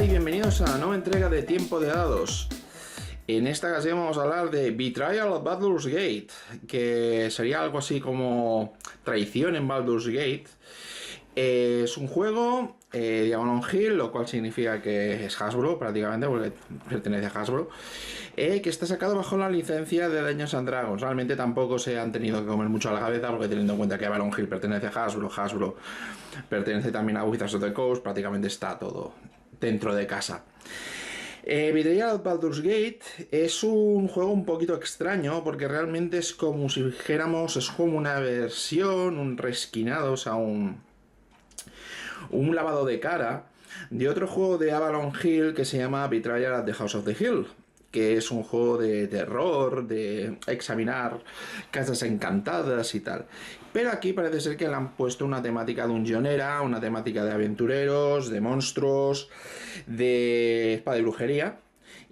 y bienvenidos a la nueva entrega de Tiempo de Dados. En esta ocasión vamos a hablar de Betrayal of Baldur's Gate, que sería algo así como traición en Baldur's Gate. Es un juego de Avalon Hill, lo cual significa que es Hasbro prácticamente, porque pertenece a Hasbro, que está sacado bajo la licencia de Dungeons and Dragons. Realmente tampoco se han tenido que comer mucho a la cabeza, porque teniendo en cuenta que Avalon Hill pertenece a Hasbro, Hasbro pertenece también a Wizards of the Coast, prácticamente está todo dentro de casa. Betrayal of Baldur's Gate es un juego un poquito extraño, porque realmente es como si dijéramos, es como una versión, un reskinado, o sea, un lavado de cara de otro juego de Avalon Hill que se llama Betrayal at the House of the Hill, que es un juego de terror, de examinar casas encantadas y tal. Pero aquí parece ser que le han puesto una temática dungeonera, una temática de aventureros, de monstruos, de espada y brujería.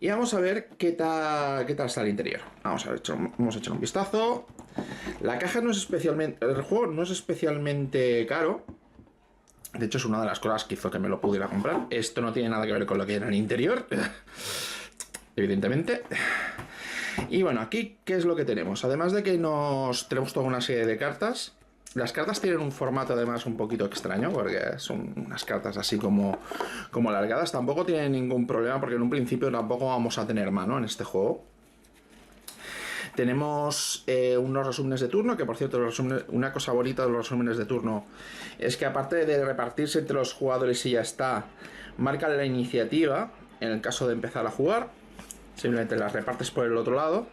Y vamos a ver qué tal está el interior. Vamos a echar un vistazo. La caja no es especialmente... El juego no es especialmente caro. De hecho, es una de las cosas que hizo que me lo pudiera comprar. Esto no tiene nada que ver con lo que era en el interior, evidentemente. Y bueno, aquí, ¿qué es lo que tenemos? Además de que tenemos toda una serie de cartas. Las cartas tienen un formato además un poquito extraño, porque son unas cartas así como alargadas. Tampoco tienen ningún problema, porque en un principio tampoco vamos a tener mano en este juego. Tenemos unos resúmenes de turno, que por cierto, una cosa bonita de los resúmenes de turno es que aparte de repartirse entre los jugadores y ya está, marcan la iniciativa en el caso de empezar a jugar. Simplemente las repartes por el otro lado.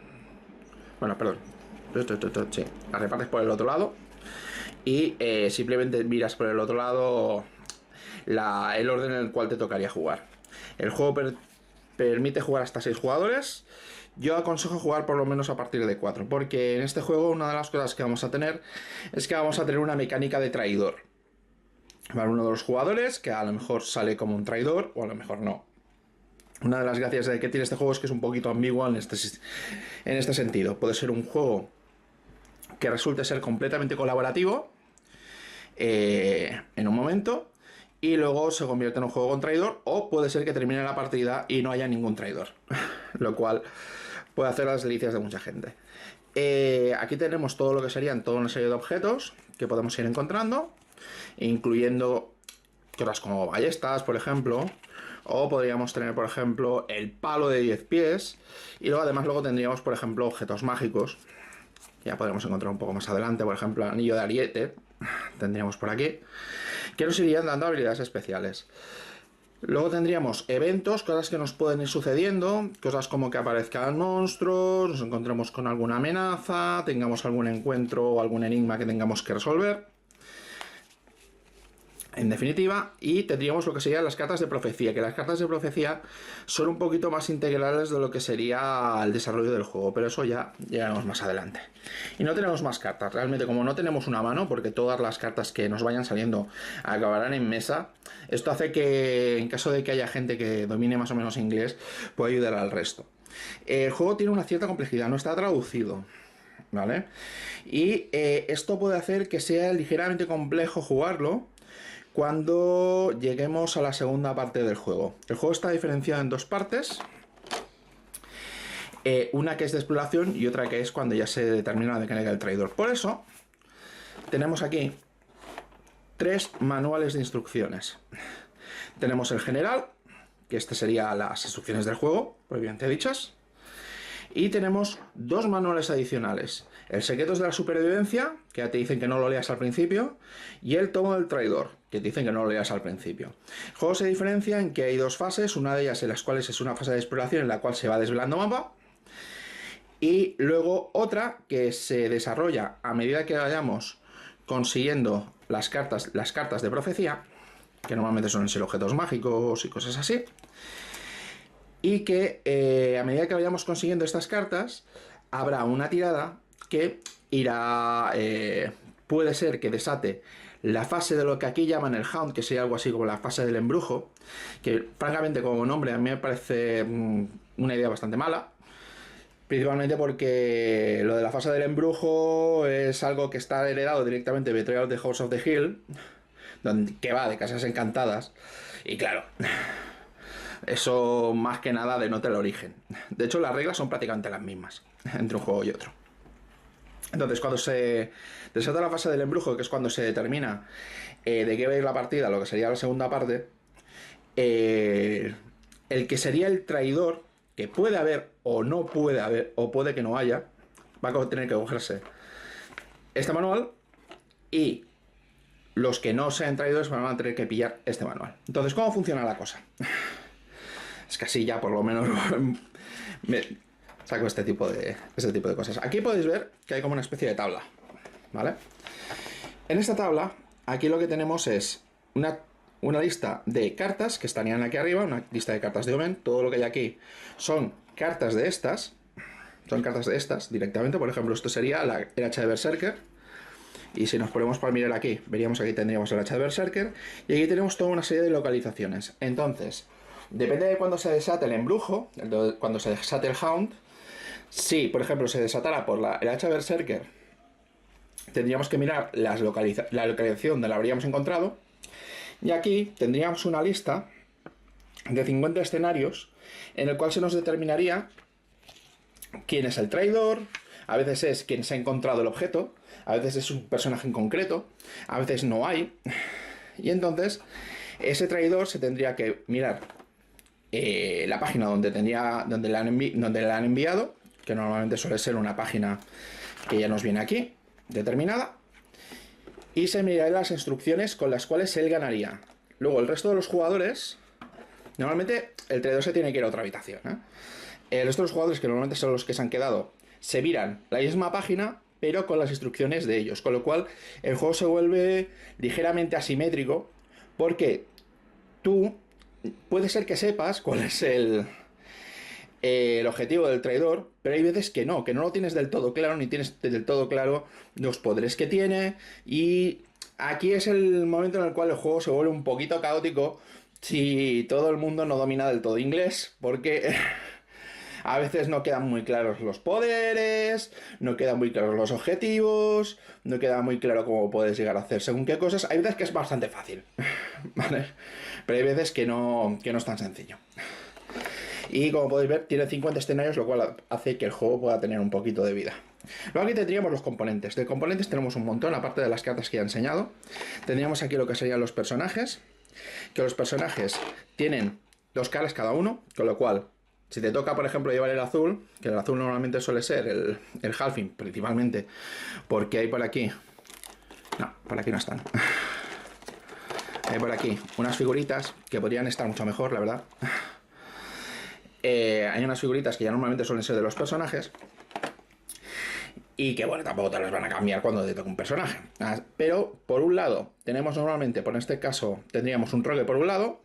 Bueno, perdón. Sí, las repartes por el otro lado. Y simplemente miras por el otro lado el orden en el cual te tocaría jugar. El juego permite jugar hasta 6 jugadores. Yo aconsejo jugar por lo menos a partir de 4, porque en este juego una de las cosas que vamos a tener es que vamos a tener una mecánica de traidor. Para uno de los jugadores, que a lo mejor sale como un traidor, o a lo mejor no. Una de las gracias de que tiene este juego es que es un poquito ambiguo en este sentido. Puede ser un juego que resulte ser completamente colaborativo en un momento, y luego se convierte en un juego con traidor, o puede ser que termine la partida y no haya ningún traidor, lo cual puede hacer las delicias de mucha gente. Aquí tenemos todo lo que serían toda una serie de objetos que podemos ir encontrando, incluyendo cosas como ballestas, por ejemplo, o podríamos tener, por ejemplo, el palo de 10 pies, y luego tendríamos, por ejemplo, objetos mágicos. Ya podremos encontrar un poco más adelante, por ejemplo, el anillo de ariete, tendríamos por aquí, que nos irían dando habilidades especiales. Luego tendríamos eventos, cosas que nos pueden ir sucediendo, cosas como que aparezcan monstruos, nos encontremos con alguna amenaza, tengamos algún encuentro o algún enigma que tengamos que resolver. En definitiva, y tendríamos lo que serían las cartas de profecía, que las cartas de profecía son un poquito más integrales de lo que sería el desarrollo del juego, pero eso ya llegaremos más adelante. Y no tenemos más cartas, realmente como no tenemos una mano, porque todas las cartas que nos vayan saliendo acabarán en mesa, esto hace que en caso de que haya gente que domine más o menos inglés, pueda ayudar al resto. El juego tiene una cierta complejidad, no está traducido, ¿vale? Y esto puede hacer que sea ligeramente complejo jugarlo cuando lleguemos a la segunda parte del juego. El juego está diferenciado en dos partes. Una que es de exploración y otra que es cuando ya se determina la mecánica del traidor. Por eso, tenemos aquí 3 manuales de instrucciones. Tenemos el general, que este sería las instrucciones del juego, previamente dichas. Y tenemos 2 manuales adicionales. El Secretos de la Supervivencia, que ya te dicen que no lo leas al principio, y el Tomo del Traidor, que te dicen que no lo leas al principio. El juego se diferencia en que hay 2 fases, una de ellas en las cuales es una fase de exploración en la cual se va desvelando mapa, y luego otra que se desarrolla a medida que vayamos consiguiendo las cartas de profecía, que normalmente suelen ser objetos mágicos y cosas así. Y que a medida que vayamos consiguiendo estas cartas, habrá una tirada que irá... puede ser que desate la fase de lo que aquí llaman el Hound, que sería algo así como la fase del embrujo, que francamente como nombre a mí me parece una idea bastante mala, principalmente porque lo de la fase del embrujo es algo que está heredado directamente de Betrayal of the House of the Hill, que va de casas encantadas, y claro... Eso más que nada denota el origen. De hecho, las reglas son prácticamente las mismas entre un juego y otro. Entonces, cuando se desata la fase del embrujo, que es cuando se determina de qué va a ir la partida, lo que sería la segunda parte, el que sería el traidor, que puede haber o no puede haber, o puede que no haya, va a tener que cogerse este manual, y los que no sean traidores van a tener que pillar este manual. Entonces, ¿cómo funciona la cosa? Es que así ya por lo menos me saco este tipo de cosas. Aquí podéis ver que hay como una especie de tabla, ¿vale? En esta tabla, aquí lo que tenemos es una lista de cartas que estarían aquí arriba, una lista de cartas de Omen. Todo lo que hay aquí son cartas de estas. Son cartas de estas directamente. Por ejemplo, esto sería el hacha de Berserker. Y si nos ponemos para mirar aquí, veríamos aquí tendríamos el hacha de Berserker. Y aquí tenemos toda una serie de localizaciones. Entonces, depende de cuando se desate el embrujo, cuando se desate el Hound. Si, por ejemplo, se desatara por el hacha Berserker, tendríamos que mirar la localización donde la habríamos encontrado. Y aquí tendríamos una lista de 50 escenarios en el cual se nos determinaría quién es el traidor. A veces es quien se ha encontrado el objeto, a veces es un personaje en concreto, a veces no hay. Y entonces ese traidor se tendría que mirar la página donde le han enviado, que normalmente suele ser una página que ya nos viene aquí, determinada, y se miraría las instrucciones con las cuales él ganaría. Luego el resto de los jugadores, normalmente el traidor se tiene que ir a otra habitación, ¿eh? El resto de los jugadores, que normalmente son los que se han quedado, se miran la misma página, pero con las instrucciones de ellos, con lo cual el juego se vuelve ligeramente asimétrico, porque tú puede ser que sepas cuál es el objetivo del traidor, pero hay veces que no lo tienes del todo claro, ni tienes del todo claro los poderes que tiene, y aquí es el momento en el cual el juego se vuelve un poquito caótico si todo el mundo no domina del todo inglés, porque a veces no quedan muy claros los poderes, no quedan muy claros los objetivos, no queda muy claro cómo puedes llegar a hacer según qué cosas. Hay veces que es bastante fácil, ¿vale? Pero hay veces que no es tan sencillo. Y como podéis ver, tiene 50 escenarios, lo cual hace que el juego pueda tener un poquito de vida. Luego aquí tendríamos los componentes. De componentes tenemos un montón, aparte de las cartas que ya he enseñado. Tendríamos aquí lo que serían los personajes, que los personajes tienen 2 caras cada uno, con lo cual, si te toca, por ejemplo, llevar el azul, que el azul normalmente suele ser el Halfling, principalmente, porque hay por aquí... No, por aquí no están. Hay por aquí unas figuritas que podrían estar mucho mejor, la verdad. Hay unas figuritas que ya normalmente suelen ser de los personajes y que, bueno, tampoco te las van a cambiar cuando te toca un personaje. Pero, por un lado, tenemos normalmente, por este caso, tendríamos un rogue por un lado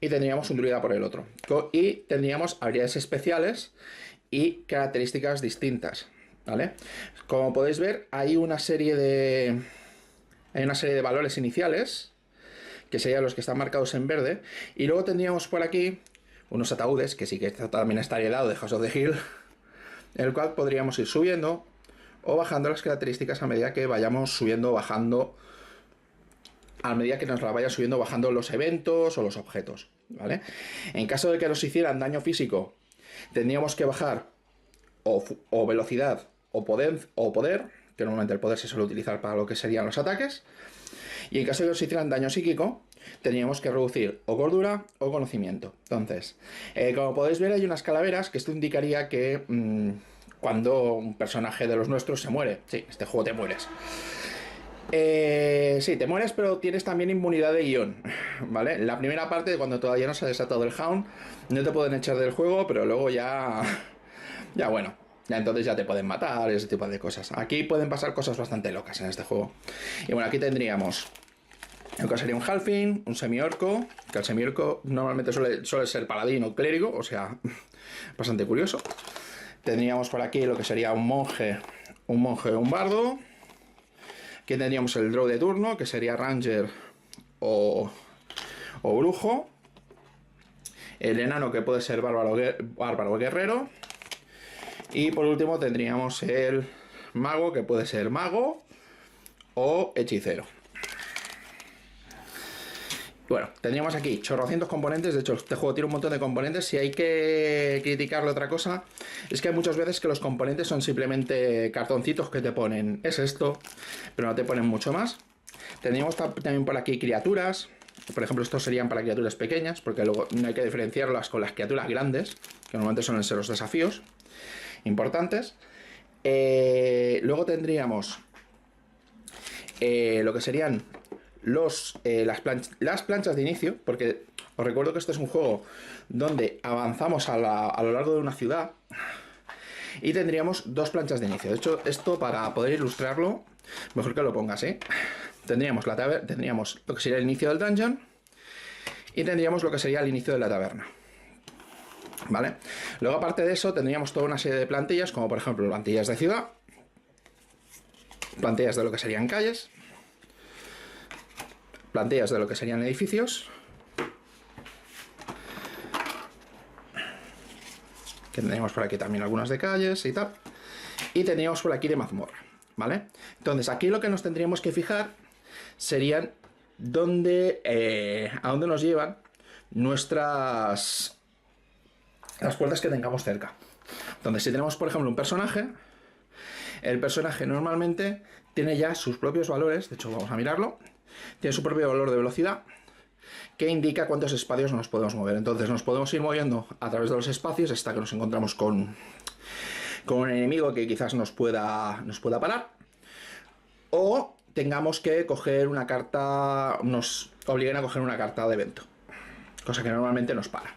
y tendríamos un druida por el otro. Y tendríamos habilidades especiales y características distintas, ¿vale? Como podéis ver, hay una serie de valores iniciales, que serían los que están marcados en verde, y luego tendríamos por aquí unos ataúdes, que sí que también está heredado de House of the Hill, en el cual podríamos ir subiendo o bajando las características a medida que vayamos subiendo o bajando, a medida que nos la vayan subiendo o bajando los eventos o los objetos, ¿vale? En caso de que nos hicieran daño físico, tendríamos que bajar o velocidad o poder, que normalmente el poder se suele utilizar para lo que serían los ataques. Y en caso de que nos hicieran daño psíquico, teníamos que reducir o cordura o conocimiento. Entonces, como podéis ver, hay unas calaveras, que esto indicaría que cuando un personaje de los nuestros se muere. Sí, este juego te mueres. Sí, te mueres, pero tienes también inmunidad de guión, ¿vale? En la primera parte, cuando todavía no se ha desatado el Hound, no te pueden echar del juego, pero luego ya bueno, ya entonces ya te pueden matar, ese tipo de cosas. Aquí pueden pasar cosas bastante locas en este juego. Y bueno, aquí tendríamos lo que sería un Halfling, un semiorco, que el semiorco normalmente suele ser paladín o clérigo, o sea, bastante curioso. Tendríamos por aquí lo que sería un monje o un bardo. Aquí tendríamos el draw de turno, que sería ranger o brujo. El enano, que puede ser bárbaro o guerrero. Y por último tendríamos el mago, que puede ser mago o hechicero. bueno, tendríamos aquí chorrocientos componentes. De hecho, este juego tiene un montón de componentes. Si hay que criticarle otra cosa, es que hay muchas veces que los componentes son simplemente cartoncitos que te ponen, es esto, pero no te ponen mucho más. Tendríamos también por aquí criaturas. Por ejemplo, estos serían para criaturas pequeñas, porque luego no hay que diferenciarlas con las criaturas grandes, que normalmente suelen ser los desafíos importantes. Luego tendríamos lo que serían las planchas de inicio, porque os recuerdo que este es un juego donde avanzamos a lo largo de una ciudad y tendríamos dos planchas de inicio. De hecho, esto para poder ilustrarlo, mejor que lo pongas, ¿eh? Tendríamos lo que sería el inicio del dungeon y tendríamos lo que sería el inicio de la taberna. ¿Vale? Luego, aparte de eso, tendríamos toda una serie de plantillas, como por ejemplo plantillas de ciudad, plantillas de lo que serían calles, plantillas de lo que serían edificios, que tendríamos por aquí también algunas de calles y tal, y tendríamos por aquí de mazmorra, ¿vale? Entonces aquí lo que nos tendríamos que fijar serían a dónde nos llevan las puertas que tengamos cerca. Entonces, si tenemos por ejemplo un personaje, el personaje normalmente tiene ya sus propios valores. De hecho, vamos a mirarlo. Tiene su propio valor de velocidad, que indica cuántos espacios nos podemos mover. Entonces nos podemos ir moviendo a través de los espacios hasta que nos encontramos con un enemigo que quizás nos pueda parar, o tengamos que coger una carta, nos obliguen a coger una carta de evento, cosa que normalmente nos para.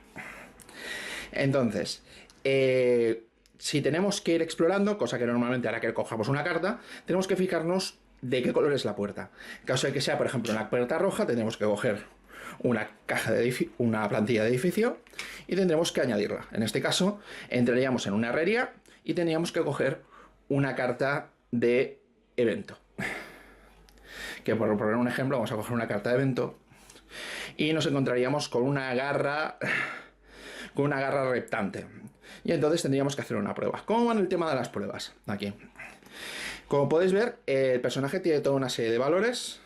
Entonces, si tenemos que ir explorando, cosa que normalmente hará que cojamos una carta, tenemos que fijarnos de qué color es la puerta. En caso de que sea, por ejemplo, una puerta roja, tendremos que coger una plantilla de edificio y tendremos que añadirla. En este caso, entraríamos en una herrería y tendríamos que coger una carta de evento. Que por poner un ejemplo, vamos a coger una carta de evento y nos encontraríamos con una garra reptante. Y entonces tendríamos que hacer una prueba. ¿Cómo va el tema de las pruebas? Aquí. Como podéis ver, el personaje tiene toda una serie de valores,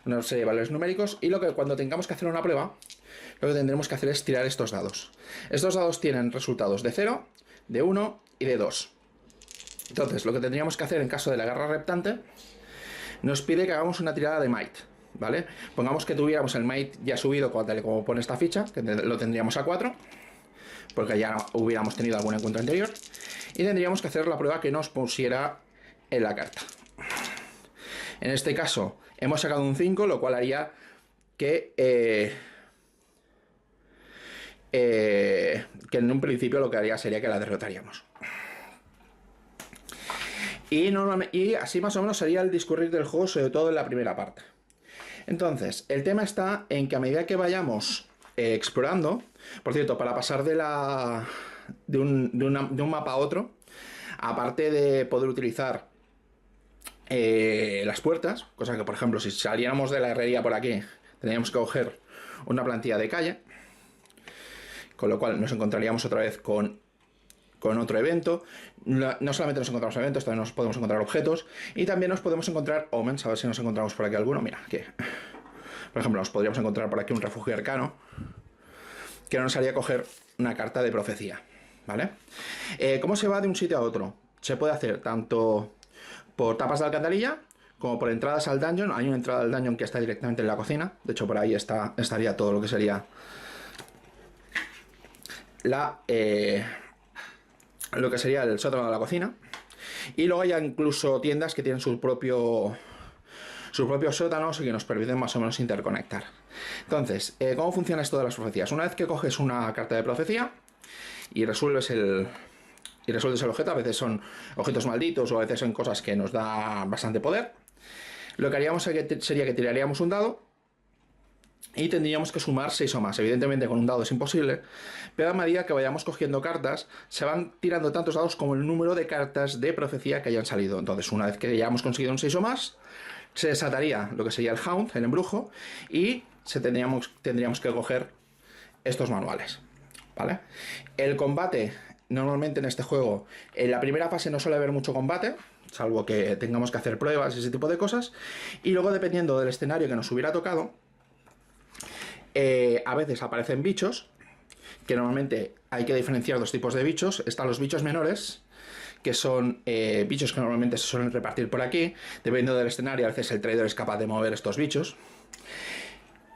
numéricos, y cuando tengamos que hacer una prueba, lo que tendremos que hacer es tirar estos dados. Estos dados tienen resultados de 0, de 1 y de 2. Entonces, lo que tendríamos que hacer en caso de la garra reptante, nos pide que hagamos una tirada de might, ¿vale? Pongamos que tuviéramos el might ya subido, tal y como pone esta ficha, que lo tendríamos a 4, porque ya hubiéramos tenido algún encuentro anterior, y tendríamos que hacer la prueba que nos pusiera en la carta. En este caso hemos sacado un 5, lo cual haría que en un principio lo que haría sería que la derrotaríamos. Y así más o menos sería el discurrir del juego, sobre todo en la primera parte. Entonces, el tema está en que a medida que vayamos explorando, por cierto, para pasar de un mapa a otro, aparte de poder utilizar las puertas, cosa que por ejemplo si saliéramos de la herrería por aquí tendríamos que coger una plantilla de calle, con lo cual nos encontraríamos otra vez con otro evento. No solamente nos encontramos eventos, también nos podemos encontrar objetos y también nos podemos encontrar omens. A ver si nos encontramos por aquí alguno. Mira, aquí por ejemplo nos podríamos encontrar por aquí un refugio arcano que nos haría coger una carta de profecía, ¿vale? ¿Cómo se va de un sitio a otro? Se puede hacer tanto por tapas de alcantarilla como por entradas al dungeon. Hay una entrada al dungeon que está directamente en la cocina. De hecho, por ahí estaría todo lo que sería lo que sería el sótano de la cocina. Y luego hay incluso tiendas que tienen sus propios sótanos y que nos permiten más o menos interconectar. Entonces, ¿cómo funciona esto de las profecías? Una vez que coges una carta de profecía y resuelves el objeto, a veces son objetos malditos o a veces son cosas que nos da bastante poder, lo que haríamos sería que tiraríamos un dado y tendríamos que sumar 6 o más. Evidentemente con un dado es imposible, pero a medida que vayamos cogiendo cartas se van tirando tantos dados como el número de cartas de profecía que hayan salido. Entonces, una vez que ya hemos conseguido un 6 o más, se desataría lo que sería el Hound, el embrujo, y tendríamos que coger estos manuales, ¿vale? El combate, normalmente en este juego, en la primera fase no suele haber mucho combate, salvo que tengamos que hacer pruebas y ese tipo de cosas, y luego dependiendo del escenario que nos hubiera tocado, A veces aparecen bichos, que normalmente hay que diferenciar dos tipos de bichos. Están los bichos menores, que son bichos que normalmente se suelen repartir por aquí. Dependiendo del escenario, a veces el traidor es capaz de mover estos bichos.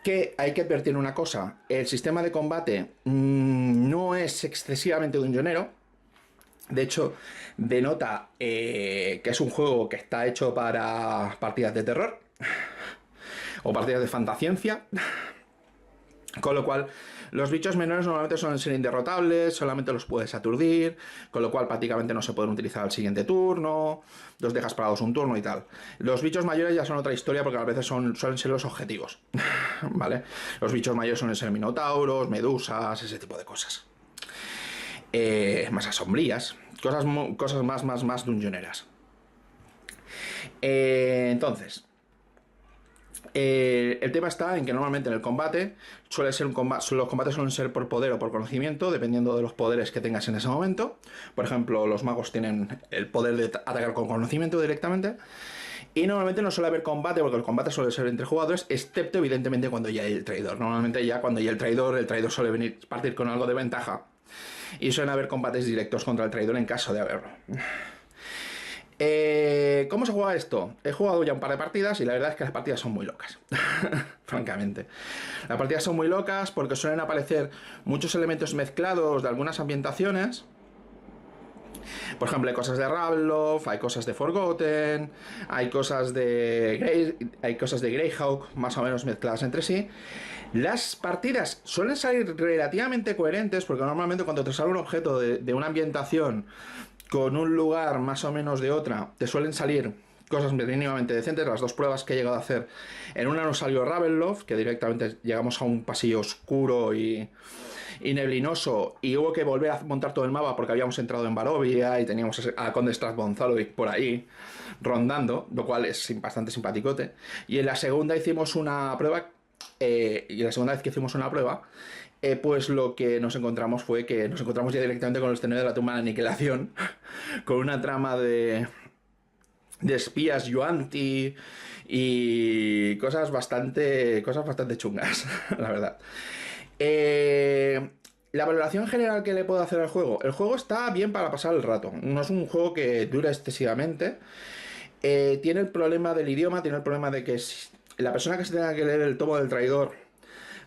Que hay que advertir una cosa: el sistema de combate no es excesivamente dungeonero. De hecho, denota que es un juego que está hecho para partidas de terror o partidas de fantasciencia. Con lo cual, los bichos menores normalmente suelen ser inderrotables, solamente los puedes aturdir, con lo cual prácticamente no se pueden utilizar al siguiente turno, los dejas parados un turno y tal. Los bichos mayores ya son otra historia porque a veces suelen ser los objetivos, ¿vale? Los bichos mayores suelen ser minotauros, medusas, ese tipo de cosas. Masas sombrías, cosas más dungeoneras. Entonces... el tema está en que normalmente en el combate suele ser los combates suelen ser por poder o por conocimiento, dependiendo de los poderes que tengas en ese momento. Por ejemplo, los magos tienen el poder de atacar con conocimiento directamente. Y normalmente no suele haber combate, porque el combate suele ser entre jugadores, excepto evidentemente cuando ya hay el traidor. Normalmente ya cuando hay el traidor suele partir con algo de ventaja. Y suelen haber combates directos contra el traidor en caso de haberlo. ¿Cómo se juega esto? He jugado ya un par de partidas y la verdad es que las partidas son muy locas. Francamente. Las partidas son muy locas porque suelen aparecer muchos elementos mezclados de algunas ambientaciones. Por ejemplo, hay cosas de Ravenloft, hay cosas de Forgotten, hay cosas de Greyhawk, más o menos mezcladas entre sí. Las partidas suelen salir relativamente coherentes porque normalmente cuando te sale un objeto de una ambientación con un lugar más o menos de otra, te suelen salir cosas mínimamente decentes. Las dos pruebas que he llegado a hacer, en una nos salió Ravenloft, que directamente llegamos a un pasillo oscuro y neblinoso, y hubo que volver a montar todo el mapa porque habíamos entrado en Barovia y teníamos a Conde Stradbonzalovic por ahí rondando, lo cual es bastante simpaticote. Y en la segunda hicimos una prueba, y la segunda vez que hicimos una prueba, pues lo que nos encontramos fue que nos encontramos ya directamente con el escenario de la tumba de aniquilación, con una trama de espías yuanti y cosas bastante chungas, la verdad. La valoración general que le puedo hacer al juego: el juego está bien para pasar el rato, no es un juego que dura excesivamente. Tiene el problema del idioma, tiene el problema de que la persona que se tenga que leer el tomo del traidor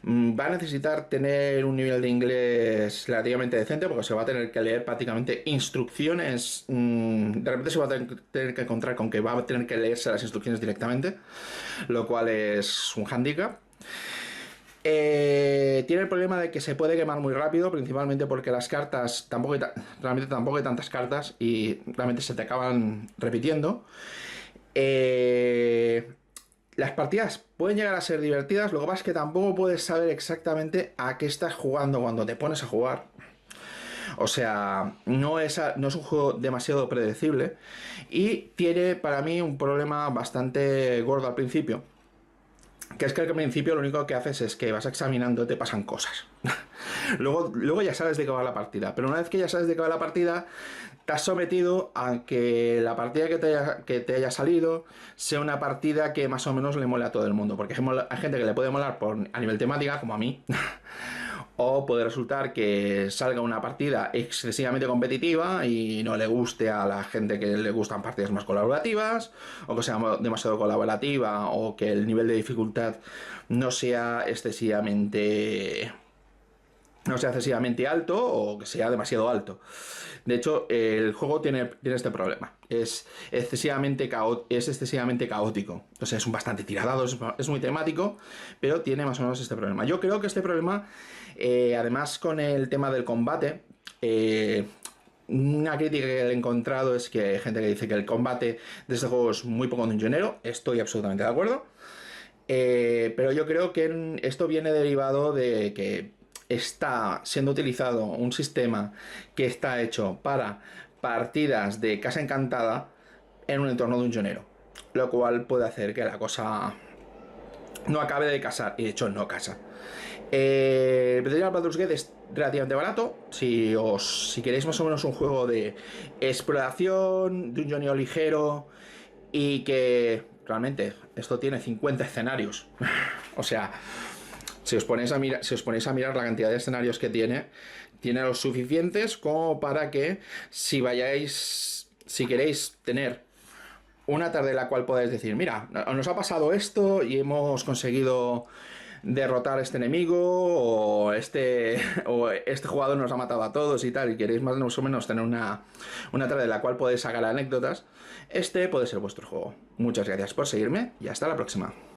va a necesitar tener un nivel de inglés relativamente decente, porque se va a tener que leer prácticamente instrucciones. De repente se va a tener que encontrar con que va a tener que leerse las instrucciones directamente, lo cual es un hándicap. Tiene el problema de que se puede quemar muy rápido, principalmente porque las cartas realmente tampoco hay tantas cartas y realmente se te acaban repitiendo. Las partidas pueden llegar a ser divertidas, lo que pasa es que tampoco puedes saber exactamente a qué estás jugando cuando te pones a jugar. O sea, no es un juego demasiado predecible y tiene para mí un problema bastante gordo al principio, que es que al principio lo único que haces es que vas examinando, te pasan cosas. luego ya sabes de qué va la partida, pero una vez que ya sabes de qué va la partida, te has sometido a que la partida que te haya salido sea una partida que más o menos le mole a todo el mundo, porque hay gente que le puede molar a nivel temática, como a mí, o puede resultar que salga una partida excesivamente competitiva y no le guste a la gente que le gustan partidas más colaborativas, o que sea demasiado colaborativa, o que el nivel de dificultad no sea excesivamente alto, o que sea demasiado alto. De hecho, el juego tiene este problema. Es excesivamente caótico. O sea, es bastante tiradado, es muy temático, pero tiene más o menos este problema. Yo creo que este problema, además con el tema del combate, una crítica que he encontrado es que hay gente que dice que el combate de este juego es muy poco dungeonero. Estoy absolutamente de acuerdo. Pero yo creo que esto viene derivado de que está siendo utilizado un sistema que está hecho para partidas de Casa Encantada en un entorno dungeonero, lo cual puede hacer que la cosa no acabe de casar, y de hecho no casa. Baldur's Gate es relativamente barato. Si queréis más o menos un juego de exploración, dungeoneo ligero, y que realmente esto tiene 50 escenarios o sea, Si os ponéis a mirar la cantidad de escenarios que tiene los suficientes como para que si queréis tener una tarde en la cual podáis decir, mira, nos ha pasado esto y hemos conseguido derrotar a este enemigo o este jugador nos ha matado a todos y tal, y queréis más o menos tener una tarde en la cual podéis sacar anécdotas, este puede ser vuestro juego. Muchas gracias por seguirme y hasta la próxima.